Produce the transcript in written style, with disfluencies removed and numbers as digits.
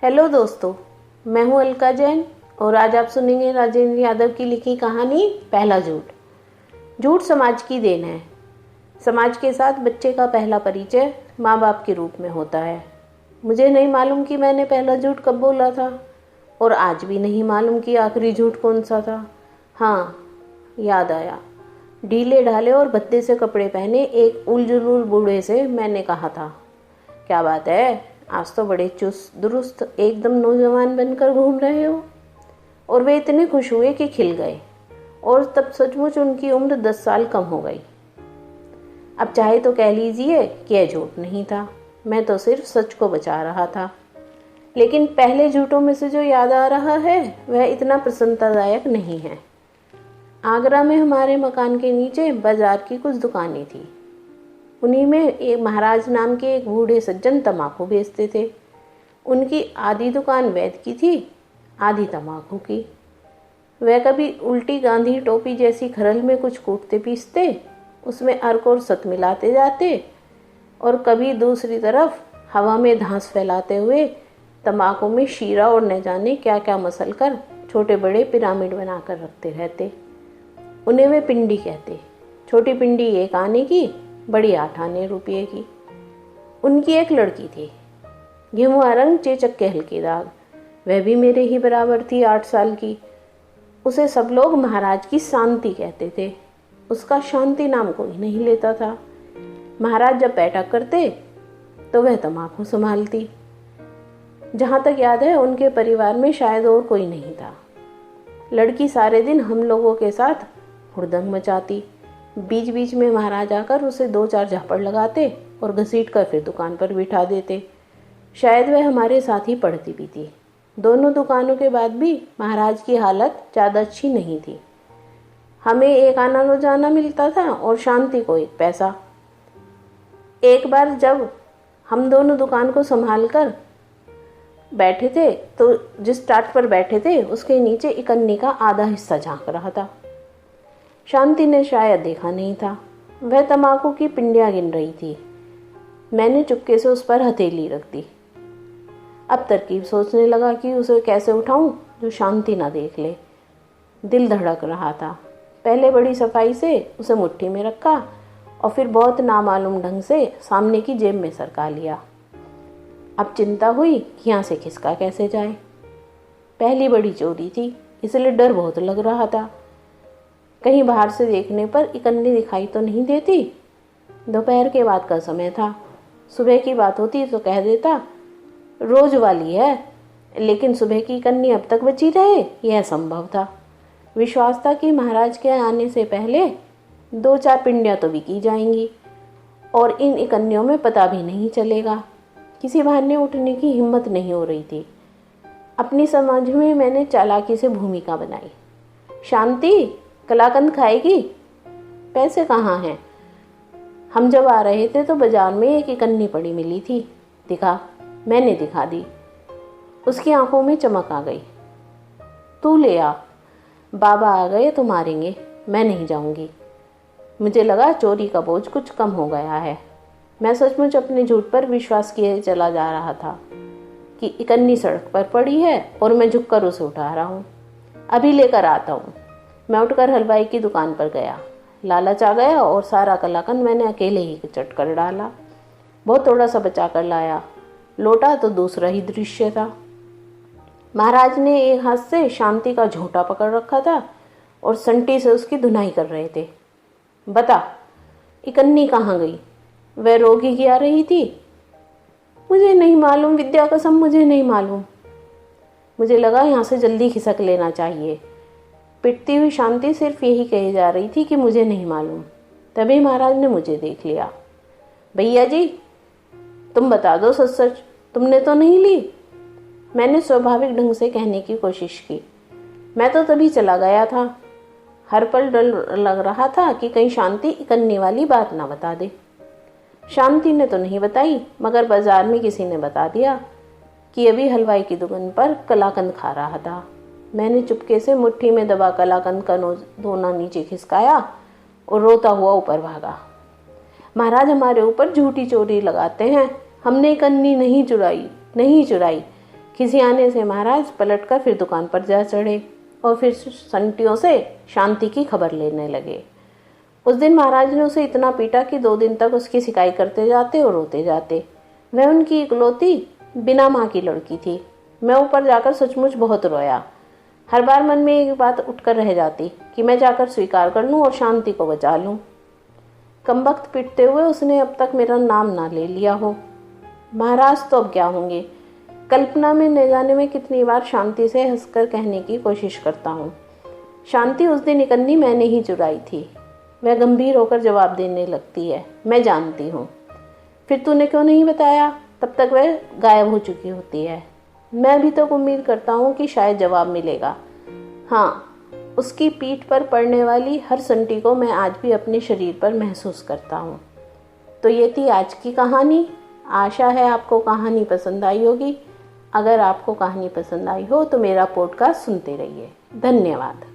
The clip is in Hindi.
हेलो दोस्तों, मैं हूं अलका जैन और आज आप सुनेंगे राजेंद्र यादव की लिखी कहानी पहला झूठ। झूठ समाज की देन है। समाज के साथ बच्चे का पहला परिचय माँ बाप के रूप में होता है। मुझे नहीं मालूम कि मैंने पहला झूठ कब बोला था और आज भी नहीं मालूम कि आखिरी झूठ कौन सा था। हाँ, याद आया। ढीले ढाले और भद्दे से कपड़े पहने एक उलझुल बूढ़े से मैंने कहा था, क्या बात है, आज तो बड़े चुस्त दुरुस्त एकदम नौजवान बनकर घूम रहे हो। और वे इतने खुश हुए कि खिल गए और तब सचमुच उनकी उम्र 10 साल कम हो गई। अब चाहे तो कह लीजिए कि यह झूठ नहीं था, मैं तो सिर्फ सच को बचा रहा था। लेकिन पहले झूठों में से जो याद आ रहा है वह इतना प्रसन्नतादायक नहीं है। आगरा में हमारे मकान के नीचे बाजार की कुछ दुकानें थी। उन्हीं में एक महाराज नाम के एक बूढ़े सज्जन तम्बाकू बेचते थे। उनकी आधी दुकान वैद की थी, आधी तम्बाकू की। वह कभी उल्टी गांधी टोपी जैसी खरल में कुछ कूटते पीसते, उसमें अर्क और सत मिलाते जाते और कभी दूसरी तरफ हवा में धांस फैलाते हुए तम्बाकू में शीरा और न जाने क्या क्या मसल कर छोटे बड़े पिरामिड बनाकर रखते रहते। उन्हें वे पिंडी कहते। छोटी पिंडी 1 आने की, बड़ी 8 आने रुपये की। उनकी एक लड़की थी, गेहुआ रंग, चेचक के हल्के दाग। वह भी मेरे ही बराबर थी, 8 साल की। उसे सब लोग महाराज की शांति कहते थे। उसका शांति नाम कोई नहीं लेता था। महाराज जब बैठक करते तो वह तम्बाकू संभालती। जहाँ तक याद है उनके परिवार में शायद और कोई नहीं था। लड़की सारे दिन हम लोगों के साथ हुड़दंग मचाती। बीच बीच में महाराज आकर उसे 2-4 झापड़ लगाते और घसीट कर फिर दुकान पर बिठा देते। शायद वह हमारे साथ ही पढ़ती भी थी। दोनों दुकानों के बाद भी महाराज की हालत ज़्यादा अच्छी नहीं थी। हमें 1 आना रोजाना मिलता था और शांति को 1 पैसा। एक बार जब हम दोनों दुकान को संभाल कर बैठे थे तो जिस टाट पर बैठे थे उसके नीचे इकन्नी का आधा हिस्सा झांक रहा था। शांति ने शायद देखा नहीं था। वह तम्बाकू की पिंडियां गिन रही थी। मैंने चुपके से उस पर हथेली रख दी। अब तरकीब सोचने लगा कि उसे कैसे उठाऊं जो शांति ना देख ले। दिल धड़क रहा था। पहले बड़ी सफाई से उसे मुट्ठी में रखा और फिर बहुत नामालूम ढंग से सामने की जेब में सरका लिया। अब चिंता हुई कि यहाँ से खिसका कैसे जाए। पहली बड़ी चोरी थी, इसलिए डर बहुत लग रहा था। कहीं बाहर से देखने पर इकन्नी दिखाई तो नहीं देती। दोपहर के बाद का समय था। सुबह की बात होती तो कह देता रोज वाली है, लेकिन सुबह की इकन्नी अब तक बची रहे यह संभव था। विश्वास था कि महाराज के आने से पहले 2-4 पिंडियां तो बिकी जाएंगी और इन इकन्नियों में पता भी नहीं चलेगा। किसी बहाने उठने की हिम्मत नहीं हो रही थी। अपनी समझ में मैंने चालाकी से भूमिका बनाई। शांति, कलाकंद खाएगी? पैसे कहाँ हैं? हम जब आ रहे थे तो बाजार में एक इकन्नी पड़ी मिली थी। दिखा? मैंने दिखा दी। उसकी आंखों में चमक आ गई। तू ले आ, बाबा आ गए तो मारेंगे, मैं नहीं जाऊंगी। मुझे लगा चोरी का बोझ कुछ कम हो गया है। मैं सचमुच अपने झूठ पर विश्वास किए चला जा रहा था कि इकन्नी सड़क पर पड़ी है और मैं झुककर उसे उठा रहा हूँ। अभी लेकर आता हूँ। मैं उठकर हलवाई की दुकान पर गया। लालच आ गया और सारा कलाकंद मैंने अकेले ही चट कर डाला। बहुत थोड़ा सा बचा कर लाया। लौटा तो दूसरा ही दृश्य था। महाराज ने एक हाथ से शांति का झोंटा पकड़ रखा था और संटी से उसकी धुनाई कर रहे थे। बता, इकन्नी कहाँ गई? वह रोगी की आ रही थी। मुझे नहीं मालूम, विद्या कसम मुझे नहीं मालूम। मुझे लगा यहाँ से जल्दी खिसक लेना चाहिए। पिटती हुई शांति सिर्फ यही कही जा रही थी कि मुझे नहीं मालूम। तभी महाराज ने मुझे देख लिया। भैया जी, तुम बता दो सच सच, तुमने तो नहीं ली? मैंने स्वाभाविक ढंग से कहने की कोशिश की। मैं तो तभी चला गया था। हर पल डर लग रहा था कि कहीं शांति इकन्नी वाली बात ना बता दे। शांति ने तो नहीं बताई, मगर बाजार में किसी ने बता दिया कि अभी हलवाई की दुकान पर कलाकंद खा रहा था। मैंने चुपके से मुट्ठी में दबा कलाकंद का दोना नीचे खिसकाया और रोता हुआ ऊपर भागा। महाराज हमारे ऊपर झूठी चोरी लगाते हैं। हमने कन्नी नहीं चुराई। खिसियाने से महाराज पलटकर फिर दुकान पर जा चढ़े और फिर संटियों से शांति की खबर लेने लगे। उस दिन महाराज ने उसे इतना पीटा कि 2 दिन तक उसकी शिकाई करते जाते और रोते जाते। वह उनकी इकलौती बिना माँ की लड़की थी। मैं ऊपर जाकर सचमुच बहुत रोया। हर बार मन में एक बात उठकर रह जाती कि मैं जाकर स्वीकार कर लूं और शांति को बचा लूं। कमबख्त पिटते हुए उसने अब तक मेरा नाम ना ले लिया हो। महाराज तो अब क्या होंगे। कल्पना में न जाने में कितनी बार शांति से हंसकर कहने की कोशिश करता हूँ, शांति उस दिन इकन्नी मैंने ही चुराई थी। वह गंभीर होकर जवाब देने लगती है, मैं जानती हूँ। फिर तूने क्यों नहीं बताया? तब तक वह गायब हो चुकी होती है। मैं भी तो उम्मीद करता हूँ कि शायद जवाब मिलेगा। हाँ, उसकी पीठ पर पड़ने वाली हर संटी को मैं आज भी अपने शरीर पर महसूस करता हूँ। तो ये थी आज की कहानी। आशा है आपको कहानी पसंद आई होगी। अगर आपको कहानी पसंद आई हो तो मेरा पॉडकास्ट सुनते रहिए। धन्यवाद।